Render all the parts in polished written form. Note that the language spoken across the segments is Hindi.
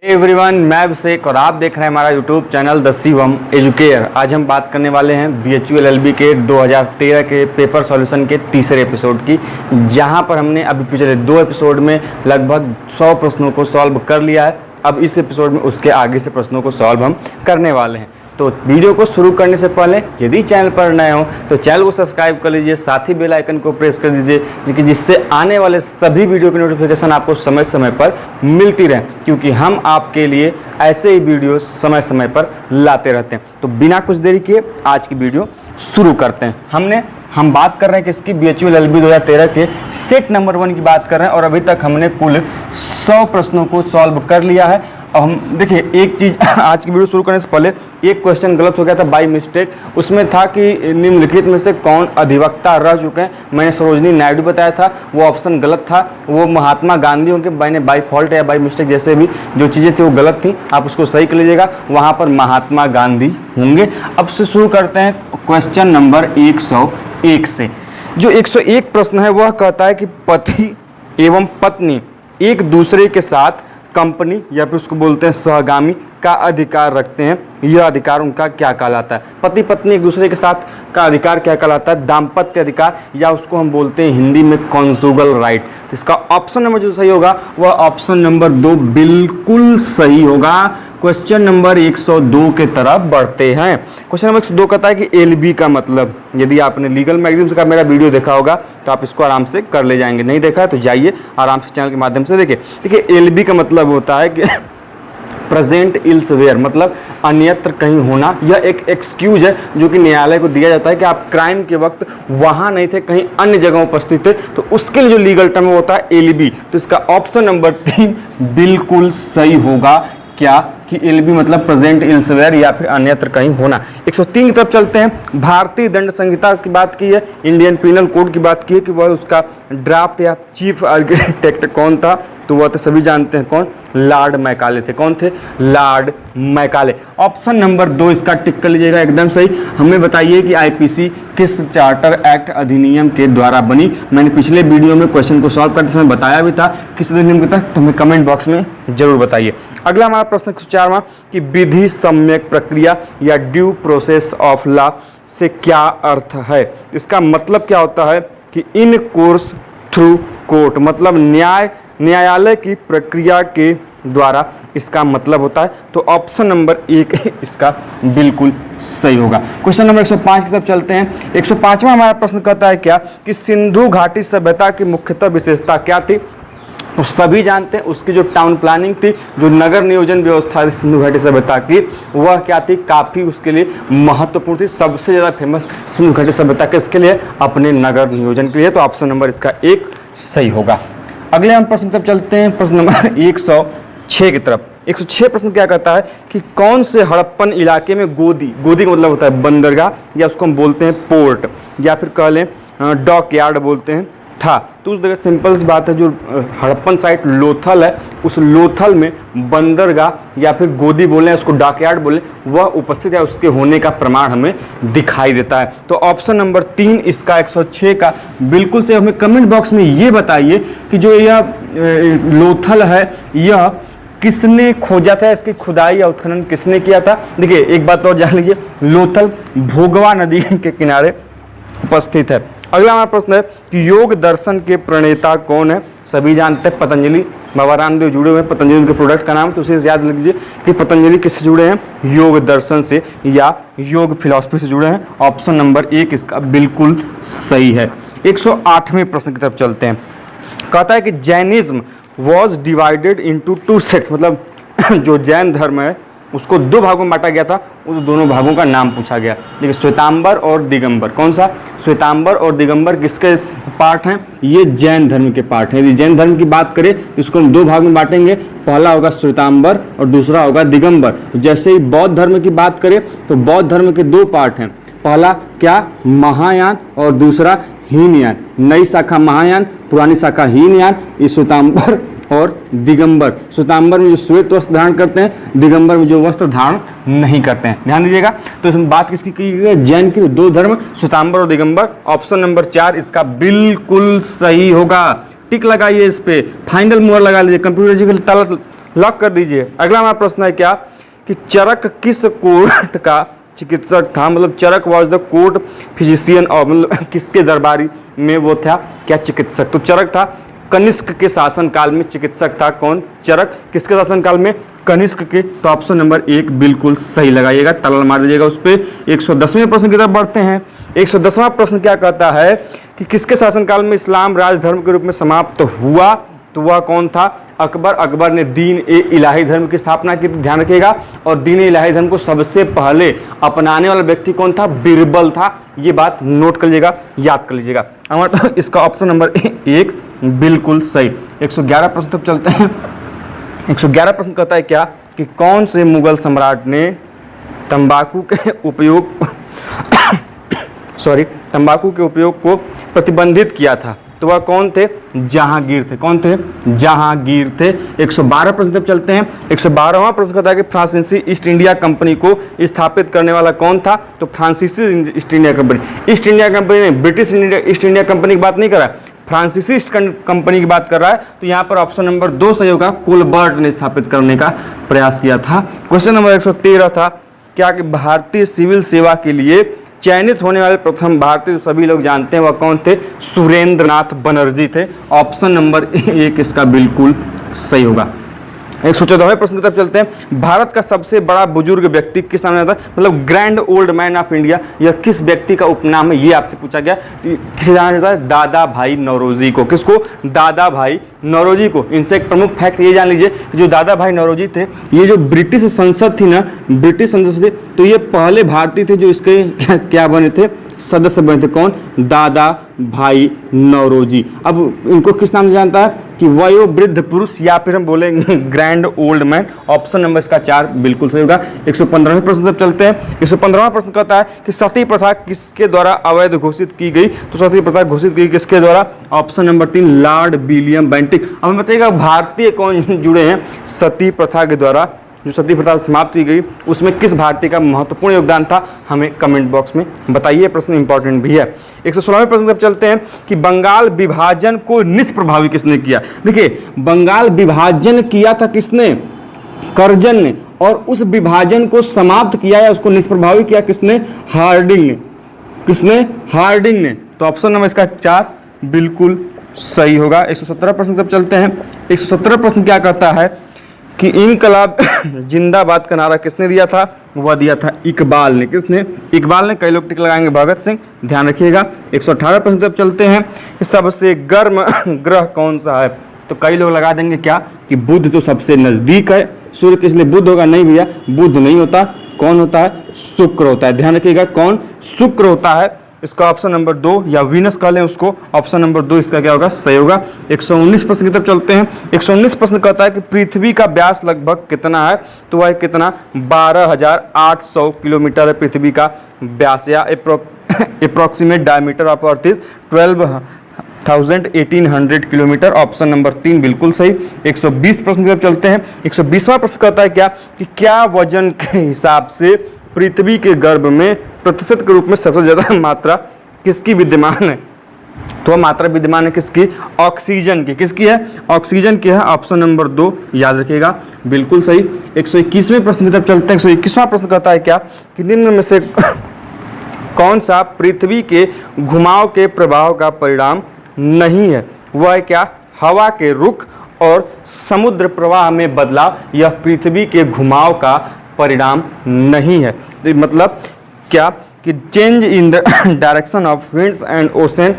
एवरीवन, मैं अभिषेक और आप देख रहे हैं हमारा YouTube channel the Shivam educare. आज हम बात करने वाले हैं BHU LLB के 2013 के पेपर सॉल्यूशन के तीसरे एपिसोड की, जहां पर हमने अभी पिछले 2 एपिसोड में लगभग 100 प्रश्नों को सॉल्व कर लिया है। अब इस एपिसोड में उसके आगे से प्रश्नों को सॉल्व हम करने वाले हैं। तो वीडियो को शुरू करने से पहले यदि चैनल पर नए हो तो चैनल को सब्सक्राइब कर लीजिए, साथ ही बेल आइकन को प्रेस कर दीजिए जिससे आने वाले सभी वीडियो की नोटिफिकेशन आपको समय समय पर मिलती रहे, क्योंकि हम आपके लिए ऐसे ही वीडियो समय समय पर लाते रहते हैं। तो बिना कुछ देरी किए आज की वीडियो शुरू करते हैं। हम बात कर रहे हैं किसकी, BHU LLB 2013 के सेट नंबर 1 की बात कर रहे हैं और अभी तक हमने कुल 100 प्रश्नों को सॉल्व कर लिया है। अब हम देखिए एक चीज़, आज की वीडियो शुरू करने से पहले एक क्वेश्चन गलत हो गया था बाय मिस्टेक। उसमें था कि निम्नलिखित में से कौन अधिवक्ता रह चुके हैं। मैंने सरोजनी नायडू बताया था, वो ऑप्शन गलत था। वो महात्मा गांधी होंगे, मैंने बाय फॉल्ट या बाय मिस्टेक जैसे भी जो चीज़ें थी वो गलत थी, आप उसको सही कर लीजिएगा। वहाँ पर महात्मा गांधी होंगे। अब से शुरू करते हैं क्वेश्चन नंबर 101 से। जो 101 प्रश्न है वह कहता है कि पति एवं पत्नी एक दूसरे के साथ कंपनी या फिर उसको बोलते हैं सहगामी का अधिकार रखते हैं, यह अधिकार उनका क्या कहलाता है। पति पत्नी एक दूसरे के साथ का अधिकार क्या कहलाता है, दाम्पत्य अधिकार, या उसको हम बोलते हैं हिंदी में कॉन्जुगल राइट। तो इसका ऑप्शन नंबर जो सही होगा वह ऑप्शन नंबर 2 बिल्कुल सही होगा। क्वेश्चन नंबर 102 के तरफ बढ़ते हैं। क्वेश्चन नंबर 102 कहता है कि LB का मतलब, यदि आपने लीगल मैगजीन्स का मेरा वीडियो देखा होगा तो आप इसको आराम से कर ले जाएंगे, नहीं देखा है तो जाइए आराम से चैनल के माध्यम से देखिए। देखिए LB का मतलब होता है कि प्रेजेंट इल्सवेयर, मतलब अन्यत्र कहीं होना। यह एक एक्सक्यूज है जो कि न्यायालय को दिया जाता है कि आप क्राइम के वक्त वहां नहीं थे, कहीं अन्य जगह उपस्थित थे, तो उसके लिए जो लीगल टर्म होता है LB। तो इसका ऑप्शन नंबर 3 बिल्कुल सही होगा। क्या कि LB मतलब प्रेजेंट इल्सवेयर या फिर अन्यत्र कहीं होना। 103 की तरफ चलते हैं। भारतीय दंड संहिता की बात की है, इंडियन पिनल कोड की बात की है कि वह उसका ड्राफ्ट या चीफ आर्किटेक्ट कौन था, तो वह तो सभी जानते हैं कौन, लॉर्ड मैकाले थे। कौन थे? Lord Macaulay. ऑप्शन नंबर 2 इसका टिक कर लीजिएगा, एकदम सही। हमें बताइए कि IPC किस चार्टर एक्ट अधिनियम के द्वारा बनी। मैंने पिछले वीडियो में क्वेश्चन को सॉल्व करते समय बताया भी था किस अधिनियम के तहत, तो हमें कमेंट बॉक्स में जरूर बताइए। अगला हमारा प्रश्न 104वां कि विधि सम्यक प्रक्रिया या ड्यू प्रोसेस ऑफ लॉ से क्या अर्थ है। इसका मतलब क्या होता है कि इन कोर्स थ्रू कोर्ट, मतलब न्यायालय की प्रक्रिया के द्वारा इसका मतलब होता है। तो ऑप्शन नंबर 1 इसका बिल्कुल सही होगा। क्वेश्चन नंबर 105 की तरफ चलते हैं। 105वां हमारा प्रश्न कहता है क्या कि सिंधु घाटी सभ्यता की मुख्यतः विशेषता क्या थी। तो सभी जानते हैं उसकी जो टाउन प्लानिंग थी, जो नगर नियोजन व्यवस्था थी सिंधु घाटी सभ्यता की, वह क्या थी, काफ़ी उसके लिए महत्वपूर्ण थी। सबसे ज़्यादा फेमस सिंधु घाटी सभ्यता किसके लिए, अपने नगर नियोजन के लिए। तो ऑप्शन नंबर इसका 1 सही होगा। अगले हम प्रश्न की तरफ चलते हैं, प्रश्न नंबर 106 की तरफ। 106 प्रश्न क्या कहता है कि कौन से हड़प्पन इलाके में गोदी का मतलब होता है बंदरगाह, या उसको हम बोलते हैं पोर्ट, या फिर कह लें डॉक यार्ड बोलते हैं, था। तो उस जगह सिंपल सी बात है, जो हड़प्पन साइट लोथल है, उस लोथल में बंदरगाह या फिर गोदी बोले, उसको डॉकयार्ड बोले, वह उपस्थित है, उसके होने का प्रमाण हमें दिखाई देता है। तो ऑप्शन नंबर 3 इसका 106 का बिल्कुल से। हमें कमेंट बॉक्स में ये बताइए कि जो यह लोथल है यह किसने खोजा था, इसकी खुदाई या उत्खनन किसने किया था। देखिए एक बात और जान लीजिए, लोथल भोगवा नदी के किनारे उपस्थित है। अगला हमारा प्रश्न है कि योग दर्शन के प्रणेता कौन है। सभी जानते हैं पतंजलि, बाबा रामदेव जुड़े हुए हैं, पतंजलि उनके प्रोडक्ट का नाम, तो उसे याद लीजिए कि पतंजलि किससे जुड़े हैं, योग दर्शन से या योग फिलॉसफी से जुड़े हैं। ऑप्शन नंबर 1 इसका बिल्कुल सही है। 108वें प्रश्न की तरफ चलते हैं। कहता है कि Jainism was divided into 2 sect, मतलब जो जैन धर्म है उसको 2 भागों में बांटा गया था, उस दोनों भागों का नाम पूछा गया। देखिए श्वेतांबर और दिगंबर, कौन सा, श्वेतांबर और दिगंबर किसके पार्ट हैं, ये जैन धर्म के पार्ट हैं। यदि जैन धर्म की बात करें इसको हम 2 भाग में बांटेंगे, पहला होगा श्वेतांबर और दूसरा होगा दिगंबर। जैसे ही बौद्ध धर्म की बात करें तो बौद्ध धर्म के 2 पार्ट हैं, पहला क्या, महायान, और दूसरा हीनयान। नई शाखा महायान, पुरानी शाखा हीनयान। ये श्वेतांबर और दिगंबर। श्वेतांबर में जो श्वेत वस्त्र धारण करते हैं, दिगंबर में जो वस्त्र धारण नहीं करते हैं। ध्यान दीजिएगा। तो इसमें बात किसकी की गई, जैन की। 2 धर्म, श्वेतांबर और दिगंबर। ऑप्शन नंबर 4 इसका बिल्कुल सही होगा। टिक लगाइए इस पे, फाइनल मोहर लगा लीजिए, कंप्यूटर जी के ताला लॉक कर दीजिए। अगला हमारा प्रश्न है क्या कि चरक किस कोर्ट का चिकित्सक था, मतलब चरक वॉज द कोर्ट फिजिशियन, और मतलब किसके दरबारी में वो था क्या चिकित्सक। तो चरक था कनिष्क के शासनकाल में चिकित्सक था। कौन? चरक। किसके शासनकाल में? कनिष्क के। तो ऑप्शन नंबर 1 बिल्कुल सही लगाइएगा, ताला मार दीजिएगा उस पर। 110वें प्रश्न की तरफ बढ़ते हैं। 110वां प्रश्न क्या कहता है कि किसके शासनकाल में इस्लाम राजधर्म के रूप में समाप्त हुआ। तो वह कौन था? अकबर। अकबर ने दीन ए इलाही धर्म की स्थापना की, ध्यान रखिएगा। और दीन ए इलाही धर्म को सबसे पहले अपनाने वाला व्यक्ति कौन था? बीरबल था। ये बात नोट कर लीजिएगा, याद कर लीजिएगा। हमारा तो इसका ऑप्शन नंबर 1 बिल्कुल सही। 111 प्रश्न तक चलते हैं। 111 प्रश्न कहता है क्या कि कौन से मुगल सम्राट ने तंबाकू के उपयोग तंबाकू के उपयोग को प्रतिबंधित किया था। तो वह कौन थे? जहांगीर थे। कौन थे? जहांगीर थे। 112 प्रश्न तक चलते हैं। 112वां प्रश्न कहता है कि फ्रांसीसी ईस्ट इंडिया कंपनी को स्थापित करने वाला कौन था। तो फ्रांसीसी east India company. East India company ने ब्रिटिश ईस्ट इंडिया कंपनी की बात नहीं कर रहा है, फ्रांसीसी ईस्ट कंपनी की बात कर रहा है। तो यहाँ पर ऑप्शन नंबर 2 सही होगा, कोलबर्ट ने स्थापित करने का प्रयास किया था। क्वेश्चन नंबर 113 था क्या कि भारतीय सिविल सेवा के लिए चयनित होने वाले प्रथम भारतीय, सभी लोग जानते हैं वह कौन थे? सुरेंद्रनाथ बनर्जी थे। ऑप्शन नंबर 1 इसका बिल्कुल सही होगा। 114वें प्रश्न की तरफ चलते हैं। भारत का सबसे बड़ा बुजुर्ग व्यक्ति किस नाम जाता है, मतलब grand old man of India, यह किस व्यक्ति का उपनाम है, ये आपसे पूछा गया। किसे जाना जाता है? दादा भाई नौरोजी को। किसको? दादा भाई नौरोजी को। इनसे एक प्रमुख फैक्ट ये जान लीजिए कि जो दादा भाई नौरोजी थे, ये जो ब्रिटिश संसद थी ना, ब्रिटिश संसद थी, तो ये पहले भारतीय थे जो इसके क्या बने थे? सदस्य बने थे। कौन? दादा भाई नौरोजी। अब इनको किस नाम से जानता है कि वयोवृद्ध पुरुष, या फिर हम बोलेंगे grand old man. Option number इसका 4 बिल्कुल सही होगा। 115वें प्रश्न तक चलते हैं। 115वां प्रश्न कहता है कि सती प्रथा किसके द्वारा अवैध घोषित की गई। तो सती प्रथा घोषित की किसके द्वारा? Option number 3 Lord William Bentinck. अब हमें बताइएगा भारतीय कौन जुड़े हैं सती प्रथा के द्वारा, जो सती प्रथा समाप्त की गई उसमें किस भारतीय का महत्वपूर्ण योगदान था, हमें कमेंट बॉक्स में बताइए। प्रश्न इंपॉर्टेंट भी है। 116वें प्रश्न तक चलते हैं कि बंगाल विभाजन को निष्प्रभावी किसने किया। देखिए बंगाल विभाजन किया था किसने? कर्जन ने। और उस विभाजन को समाप्त किया या उसको निष्प्रभावी किया किसने? हार्डिंग ने। किसने? हार्डिंग ने। तो ऑप्शन नंबर इसका 4 बिल्कुल सही होगा। 117 प्रश्न तक चलते हैं। 117 प्रश्न क्या कहता है कि इनकलाब जिंदाबाद का नारा किसने दिया था? वह दिया था इकबाल ने। किसने? इकबाल ने। कई लोग टिक लगाएंगे भगत सिंह, ध्यान रखिएगा। 118 प्रश्न तक चलते हैं कि सबसे गर्म ग्रह कौन सा है। तो कई लोग लगा देंगे क्या कि बुध तो सबसे नजदीक है सूर्य के, इसलिए बुध होगा। नहीं भैया, बुध नहीं होता। कौन होता है? शुक्र होता है। ध्यान रखिएगा, कौन? शुक्र होता है। इसका ऑप्शन नंबर 2 या वीनस कह लें उसको, ऑप्शन नंबर 2 इसका क्या होगा? सही होगा। 119 प्रश्न की तरफ चलते हैं। 119 प्रश्न कहता है कि पृथ्वी का व्यास लगभग कितना है। तो वह कितना? 12,800 किलोमीटर है पृथ्वी का व्यास, या approximate diameter of earth is 12,1800 kilometre. Option number 3 बिल्कुल सही। 120 प्रश्न की तरफ चलते हैं। 120वां प्रश्न कहता है क्या कि क्या वजन के हिसाब से पृथ्वी के गर्भ में प्रतिशत के रूप में सबसे ज्यादा मात्रा किसकी विद्यमान है। तो मात्रा विद्यमान है किसकी? ऑक्सीजन की। किसकी है? ऑक्सीजन की है। ऑप्शन नंबर 2 याद रखिएगा, बिल्कुल सही। 121वें प्रश्न की तरफ चलते हैं। 121वां प्रश्न कहता है क्या कि निम्न में से कौन सा पृथ्वी के घुमाव के प्रभाव का परिणाम नहीं है। वह क्या? हवा के रुख और समुद्र प्रवाह में बदलाव, यह पृथ्वी के घुमाव का परिणाम नहीं है। तो मतलब क्या कि change in the direction of winds and ocean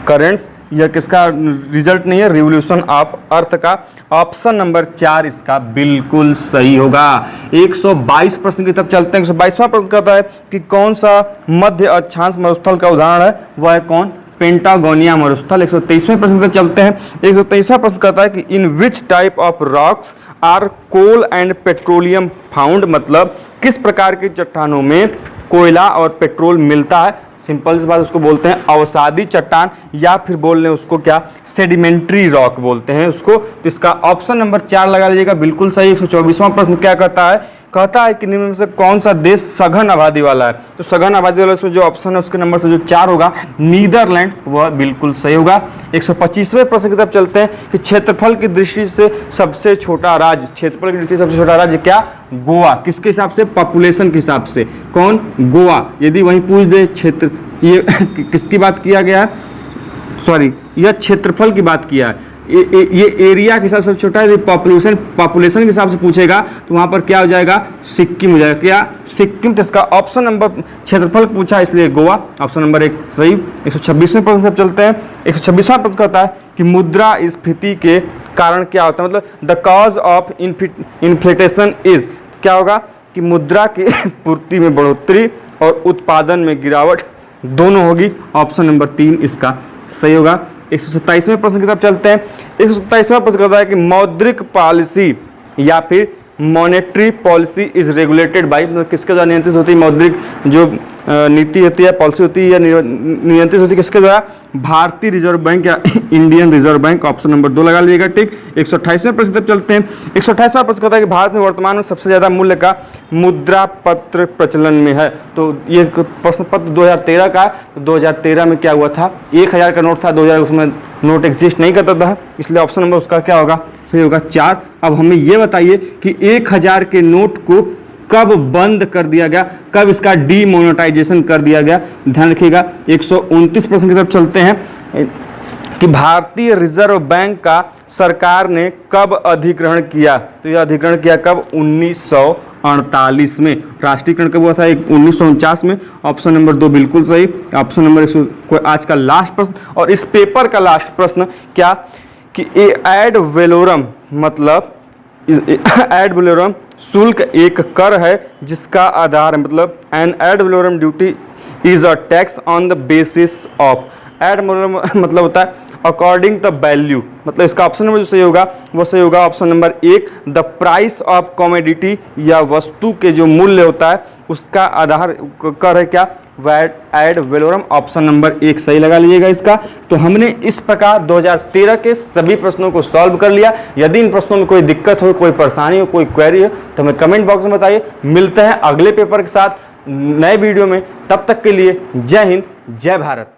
currents, यह किसका रिजल्ट नहीं है? रिवोल्यूशन ऑफ अर्थ का। ऑप्शन नंबर 4 इसका बिल्कुल सही होगा। 122 प्रश्न की तरफ चलते हैं। 122वां प्रश्न कहता है कि कौन सा मध्य अक्षांश मरुस्थल का उदाहरण है। वह कौन? पेंटागोनिया मरुस्थल। 123वें प्रश्न पर चलते हैं। 123वां प्रश्न कहता है कि in which type of rocks are coal and petroleum found, मतलब किस प्रकार की चट्टानों में कोयला और पेट्रोल मिलता है। सिंपल सी बात, उसको बोलते हैं अवसादी चट्टान, या फिर बोल रहे हैं उसको क्या? सेडिमेंट्री रॉक बोलते हैं उसको। तो इसका ऑप्शन नंबर 4 लगा लीजिएगा, बिल्कुल सही। 124वां प्रश्न क्या कहता है कहता है कि निम्न में से कौन सा देश सघन आबादी वाला है। तो सघन आबादी वाला इसमें जो ऑप्शन है उसके नंबर से जो 4 होगा नीदरलैंड, वह बिल्कुल सही होगा। 125वें प्रश्न की तरफ चलते हैं कि क्षेत्रफल की दृष्टि से सबसे छोटा राज्य, क्षेत्रफल की दृष्टि से सबसे छोटा राज्य क्या? गोवा। किसके हिसाब से? पॉपुलेशन के हिसाब से। कौन? गोवा। यदि वहीं पूछ दे क्षेत्र, ये किसकी बात किया गया है, सॉरी यह क्षेत्रफल की बात किया है, ये एरिया के हिसाब से छोटा है। पॉपुलेशन के हिसाब से पूछेगा तो वहां पर क्या हो जाएगा? सिक्किम हो जाएगा। क्या? सिक्किम। तो इसका ऑप्शन नंबर, क्षेत्रफल पूछा इसलिए गोवा, ऑप्शन नंबर 1 सही। 126वें प्रश्न पर चलते हैं। 126वां प्रश्न कहता है कि मुद्रास्फीति के कारण क्या होता है, मतलब the cause of inflation is, क्या होगा कि मुद्रा की पूर्ति में बढ़ोतरी और उत्पादन में गिरावट दोनों होगी। ऑप्शन नंबर 3 इसका सही होगा। 127वें प्रश्न की तरफ चलते हैं। 127वां प्रश्न कहता है कि मौद्रिक पॉलिसी या फिर monetary policy is regulated by, मतलब किसके द्वारा नियंत्रित होती है? मौद्रिक जो नीति होती है, पॉलिसी होती है, या नियंत्रित होती है किसके द्वारा? भारतीय रिजर्व बैंक या Indian reserve bank. Option number 2 लगा लीजिएगा, ठीक। 128वें प्रश्न तक चलते हैं। 128वां प्रश्न कहता है कि भारत में वर्तमान में सबसे ज्यादा मूल्य का मुद्रा पत्र प्रचलन में है। तो ये प्रश्न पत्र 2013 का, तो 2013 में क्या हुआ था? 1000 का नोट था, 2000 उसमें नोट एग्जिस्ट नहीं करता था, इसलिए ऑप्शन नंबर उसका क्या होगा? सही होगा 4। अब हमें ये बताइए कि 1000 के नोट को कब बंद कर दिया गया, कब इसका डीमोनेटाइजेशन कर दिया गया? ध्यान रखिएगा। 129 प्रश्न की तरफ चलते हैं कि भारतीय रिजर्व बैंक का सरकार ने कब अधिग्रहण किया? तो यह अधिग्रहण किया कब? 1948 में। राष्ट्रीयकरण कब हुआ था? 1949 में। ऑप्शन नंबर 2 बिल्कुल सही। ऑप्शन नंबर आज का लास्ट प्रश्न और इस पेपर का लास्ट प्रश्न क्या कि एड वेलोरम, मतलब एड वेलोरम शुल्क एक कर है जिसका आधार, मतलब an ad valorem duty is a tax on the basis of, ad valorem मतलब होता है अकॉर्डिंग द वैल्यू, मतलब इसका ऑप्शन नंबर जो सही होगा वो सही होगा option number 1 the price of commodity, या वस्तु के जो मूल्य होता है उसका आधार कर है क्या? एड वेलोरम। ऑप्शन नंबर 1 सही लगा लीजिएगा इसका। तो हमने इस प्रकार 2013 के सभी प्रश्नों को सॉल्व कर लिया। यदि इन प्रश्नों में कोई दिक्कत हो, कोई परेशानी हो, कोई क्वेरी हो तो हमें कमेंट बॉक्स में बताइए। मिलते हैं अगले पेपर के साथ नए वीडियो में, तब तक के लिए जय हिंद, जय भारत।